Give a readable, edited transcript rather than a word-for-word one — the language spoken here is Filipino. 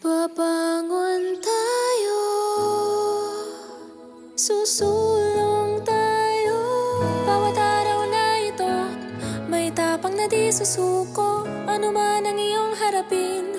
Babangon tayo, susulong tayo. Bawat araw na ito, may tapang na di susuko. Ano man ang iyong harapin,